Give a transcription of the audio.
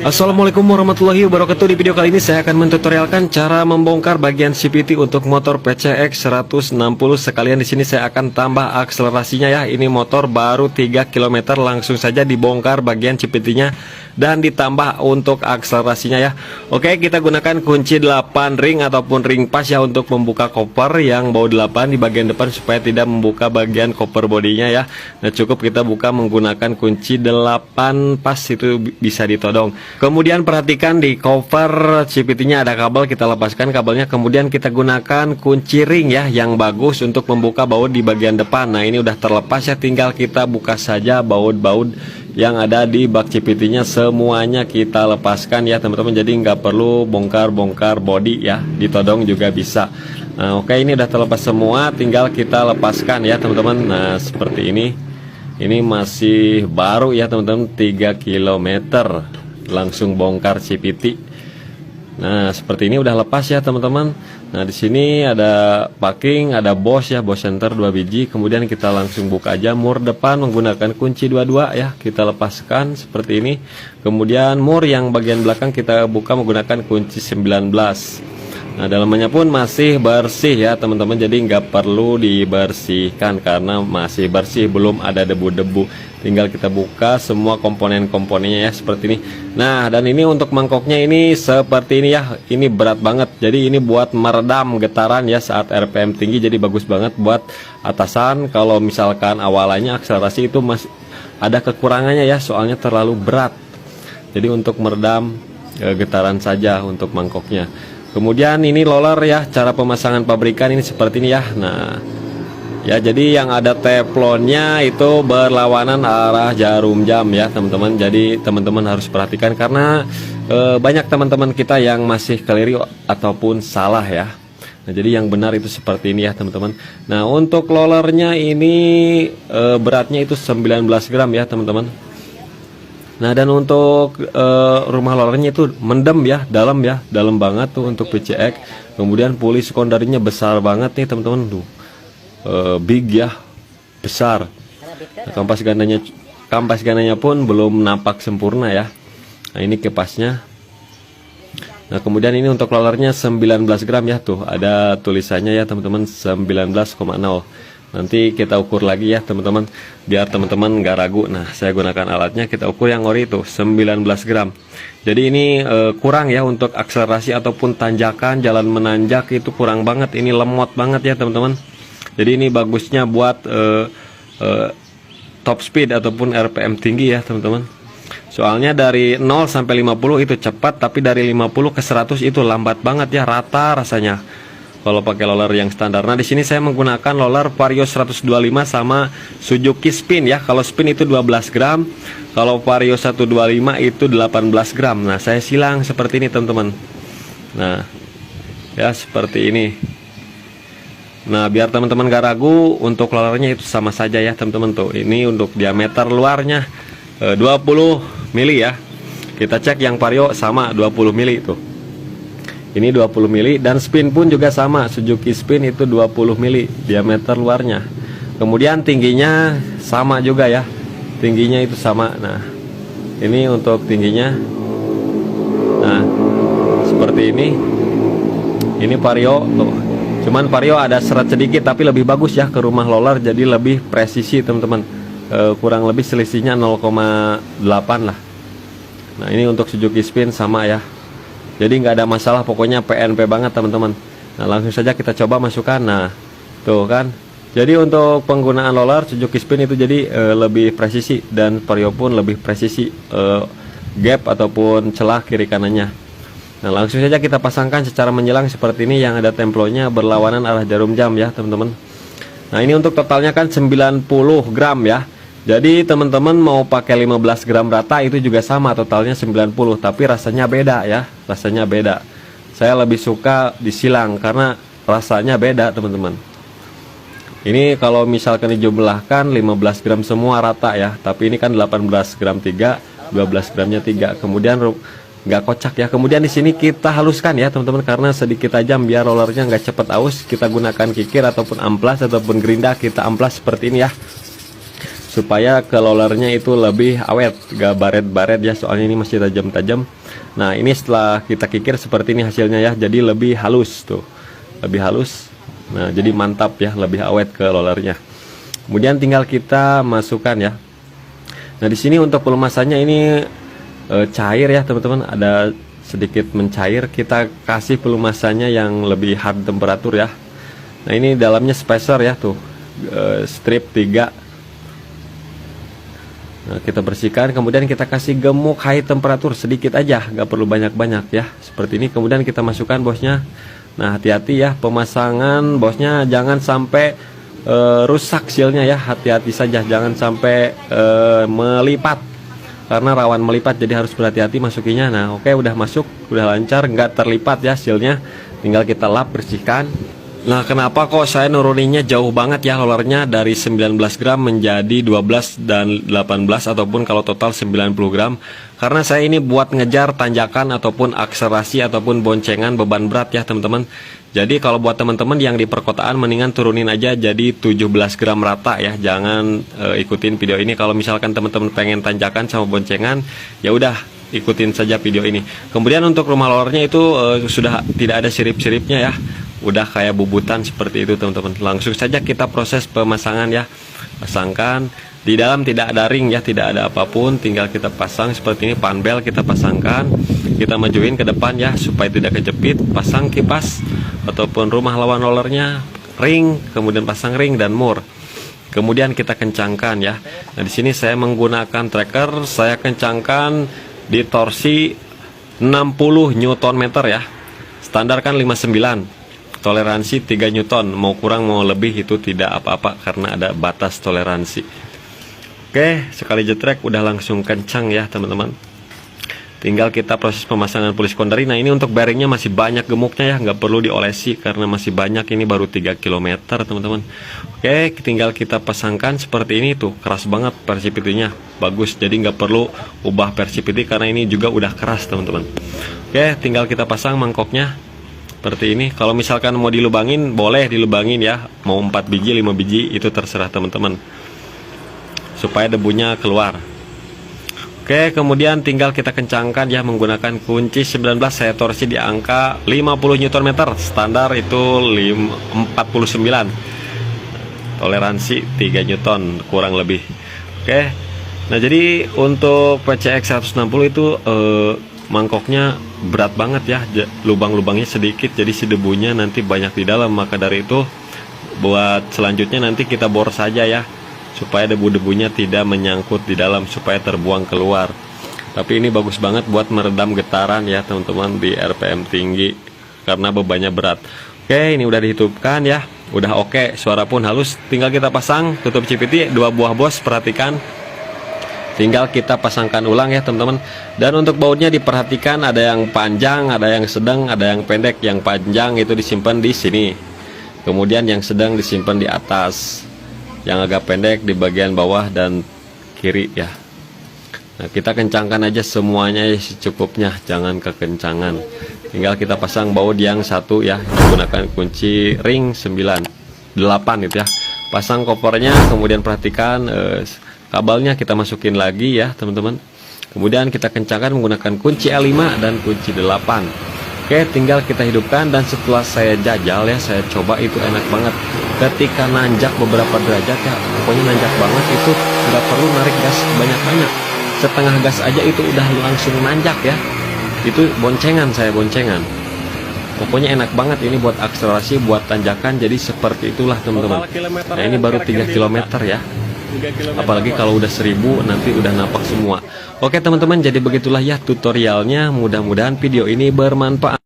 Assalamualaikum warahmatullahi wabarakatuh. Di video kali ini saya akan mentutorialkan cara membongkar bagian CVT untuk motor PCX 160. Sekalian di sini saya akan tambah akselerasinya ya. Ini motor baru 3 km, langsung saja dibongkar bagian CVT-nya dan ditambah untuk akselerasinya ya. Oke, kita gunakan kunci 8 ring ataupun ring pas ya untuk membuka koper yang baut 8 di bagian depan supaya tidak membuka bagian koper bodinya ya. Nah, cukup kita buka menggunakan kunci 8 pas, itu bisa ditodong. Kemudian perhatikan di cover CVT-nya ada kabel, kita lepaskan kabelnya. Kemudian kita gunakan kunci ring ya yang bagus untuk membuka baut di bagian depan. Nah, ini udah terlepas ya, tinggal kita buka saja baut-baut yang ada di bak CVT-nya, semuanya kita lepaskan ya teman-teman. Jadi nggak perlu bongkar-bongkar bodi ya, ditodong juga bisa. Nah, oke, ini udah terlepas semua, tinggal kita lepaskan ya teman-teman. Nah, seperti ini. Ini masih baru ya teman-teman, 3 km. Langsung bongkar CVT. Nah, seperti ini udah lepas ya teman-teman. Nah, di sini ada packing, ada Bosch ya, Bosch center 2 biji. Kemudian kita langsung buka aja mur depan menggunakan kunci 22 ya. Kita lepaskan seperti ini. Kemudian mur yang bagian belakang kita buka menggunakan kunci 19. Nah, dalamannya pun masih bersih ya teman-teman, jadi nggak perlu dibersihkan karena masih bersih, belum ada debu-debu. Tinggal kita buka semua komponen-komponennya ya seperti ini. Nah, dan ini untuk mangkoknya ini seperti ini ya, ini berat banget. Jadi ini buat meredam getaran ya saat RPM tinggi, jadi bagus banget buat atasan. Kalau misalkan awalannya akselerasi itu masih ada kekurangannya ya, soalnya terlalu berat. Jadi untuk meredam getaran saja untuk mangkoknya. Kemudian ini roller ya, cara pemasangan pabrikan ini seperti ini ya. Nah ya, jadi yang ada teflonnya itu berlawanan arah jarum jam ya teman-teman. Jadi teman-teman harus perhatikan karena banyak teman-teman kita yang masih keliru ataupun salah ya. Nah, jadi yang benar itu seperti ini ya teman-teman. Nah, untuk rollernya ini beratnya itu 19 gram ya teman-teman. Nah, dan untuk rumah rollernya itu mendem ya, dalam banget tuh untuk PCX. Kemudian puli sekunderinya besar banget nih teman-teman tuh, big ya, besar. Nah, kampas gandanya pun belum nampak sempurna ya. Nah, ini kipasnya. Nah, kemudian ini untuk rollernya 19 gram ya, tuh ada tulisannya ya teman-teman, 19,0. Nanti kita ukur lagi ya teman-teman, biar teman-teman nggak ragu. Nah, saya gunakan alatnya, kita ukur yang ori itu 19 gram. Jadi ini kurang ya untuk akselerasi ataupun tanjakan, jalan menanjak itu kurang banget. Ini lemot banget ya teman-teman. Jadi ini bagusnya buat top speed ataupun RPM tinggi ya teman-teman. Soalnya dari 0 sampai 50 itu cepat, tapi dari 50 ke 100 itu lambat banget ya, rata rasanya kalau pakai roller yang standar. Nah, di sini saya menggunakan roller Vario 125 sama Suzuki Spin ya. Kalau Spin itu 12 gram, kalau Vario 125 itu 18 gram. Nah, saya silang seperti ini teman-teman. Nah, ya seperti ini. Nah, biar teman-teman gak ragu, untuk rollernya itu sama saja ya teman-teman tuh. Ini untuk diameter luarnya 20 mili ya. Kita cek yang Vario sama 20 mili tuh. Ini 20 mili, dan Spin pun juga sama, Suzuki Spin itu 20 mili diameter luarnya. Kemudian tingginya sama juga ya, tingginya itu sama. Nah, ini untuk tingginya. Nah, seperti ini. Ini Vario tuh. Cuman Vario ada seret sedikit, tapi lebih bagus ya ke rumah roller, jadi lebih presisi teman-teman. Kurang lebih selisihnya 0,8 lah. Nah, ini untuk Suzuki Spin sama ya. Jadi nggak ada masalah, pokoknya PNP banget teman-teman. Nah, langsung saja kita coba masukkan. Nah, tuh kan. Jadi untuk penggunaan roller Suzuki Spin itu jadi lebih presisi, dan Vario pun lebih presisi gap ataupun celah kiri kanannya. Nah, langsung saja kita pasangkan secara menjelang seperti ini, yang ada templonya berlawanan arah jarum jam ya teman-teman. Nah, ini untuk totalnya kan 90 gram ya. Jadi teman-teman mau pakai 15 gram rata itu juga sama, totalnya 90, tapi rasanya beda ya, rasanya beda. Saya lebih suka disilang karena rasanya beda teman-teman. Ini kalau misalkan dijumlahkan 15 gram semua rata ya, tapi ini kan 18 gram 3, 12 gramnya 3. Kemudian nggak kocak ya. Kemudian di sini kita haluskan ya teman-teman, karena sedikit tajam biar rollernya nggak cepet aus. Kita gunakan kikir ataupun amplas ataupun gerinda, kita amplas seperti ini ya. supaya ke rollernya itu lebih awet, gak baret-baret ya, soalnya ini masih tajam-tajam. Nah ini setelah kita kikir seperti ini hasilnya ya, jadi lebih halus tuh, lebih halus. Nah jadi mantap ya, lebih awet ke rollernya. Kemudian tinggal kita masukkan ya. Nah di sini untuk pelumasannya ini cair ya teman-teman, ada sedikit mencair. Kita kasih pelumasannya yang lebih hard temperatur ya. Nah ini dalamnya spacer ya tuh, strip 3. Nah, kita bersihkan, kemudian kita kasih gemuk high temperatur sedikit aja, nggak perlu banyak-banyak ya, seperti ini. Kemudian kita masukkan bosnya. Nah hati-hati ya pemasangan bosnya, jangan sampai rusak sealnya ya, hati-hati saja, jangan sampai melipat, karena rawan melipat, jadi harus berhati-hati masukinya. Nah oke, udah masuk, udah lancar, nggak terlipat ya sealnya, tinggal kita lap, bersihkan. Nah kenapa kok saya nuruninnya jauh banget ya rollernya, dari 19 gram menjadi 12 dan 18 ataupun kalau total 90 gram. Karena saya ini buat ngejar tanjakan ataupun akselerasi ataupun boncengan beban berat ya teman-teman. Jadi kalau buat teman-teman yang di perkotaan mendingan turunin aja jadi 17 gram rata ya. Jangan ikutin video ini kalau misalkan teman-teman pengen tanjakan sama boncengan, ya udah ikutin saja video ini. Kemudian untuk rumah rollernya itu sudah tidak ada sirip-siripnya ya, udah kayak bubutan seperti itu teman-teman. Langsung saja kita proses pemasangan ya. Pasangkan, di dalam tidak ada ring ya, tidak ada apapun, tinggal kita pasang seperti ini. Panbel kita pasangkan, kita majuin ke depan ya supaya tidak kejepit. Pasang kipas ataupun rumah lawan rollernya, ring, kemudian pasang ring dan mur. Kemudian kita kencangkan ya. Nah di sini saya menggunakan tracker, saya kencangkan di torsi 60 Nm ya. Standar kan 59, toleransi 3 Newton, mau kurang mau lebih itu tidak apa-apa karena ada batas toleransi. Oke, sekali jetrek udah langsung kencang ya teman-teman. Tinggal kita proses pemasangan pulis kondari. Nah ini untuk bearingnya masih banyak gemuknya ya, nggak perlu diolesi karena masih banyak, ini baru 3 km teman-teman. Oke, tinggal kita pasangkan seperti ini tuh, keras banget persipitinya, bagus, jadi nggak perlu ubah persipiti karena ini juga udah keras teman-teman. Oke, tinggal kita pasang mangkoknya seperti ini. Kalau misalkan mau dilubangin boleh dilubangin ya, mau 4 biji 5 biji itu terserah teman-teman, supaya debunya keluar. Oke, kemudian tinggal kita kencangkan ya menggunakan kunci 19. Saya torsi di angka 50 Nm, standar itu 49, toleransi 3 Newton kurang lebih. Oke, nah jadi untuk PCX 160 itu mangkoknya berat banget ya, lubang-lubangnya sedikit, jadi si debunya nanti banyak di dalam. Maka dari itu buat selanjutnya nanti kita bor saja ya, supaya debu-debunya tidak menyangkut di dalam, supaya terbuang keluar. Tapi ini bagus banget buat meredam getaran ya teman-teman di RPM tinggi karena bebannya berat. Oke, ini udah dihitupkan ya, udah oke, suara pun halus. Tinggal kita pasang tutup CVT 2 buah bos, perhatikan. Tinggal kita pasangkan ulang ya teman-teman. Dan untuk bautnya diperhatikan, ada yang panjang, ada yang sedang, ada yang pendek. Yang panjang itu disimpan di sini, kemudian yang sedang disimpan di atas, yang agak pendek di bagian bawah dan kiri ya. Nah kita kencangkan aja semuanya ya secukupnya, jangan kekencangan. Tinggal kita pasang baut yang satu ya, menggunakan kunci ring 8 itu ya. Pasang kopernya, kemudian perhatikan kabelnya kita masukin lagi ya teman-teman. Kemudian kita kencangkan menggunakan kunci L5 dan kunci 8. Oke, tinggal kita hidupkan. Dan setelah saya jajal ya, saya coba, itu enak banget. Ketika nanjak beberapa derajat ya, pokoknya nanjak banget, itu nggak perlu narik gas banyak-banyak, setengah gas aja itu udah langsung nanjak ya. Itu boncengan, saya boncengan. Pokoknya enak banget ini buat akselerasi, buat tanjakan. Jadi seperti itulah teman-teman. Nah ini baru 3 km ya, apalagi kalau udah 1000 nanti udah napak semua. Oke teman-teman, jadi begitulah ya tutorialnya. Mudah-mudahan video ini bermanfaat.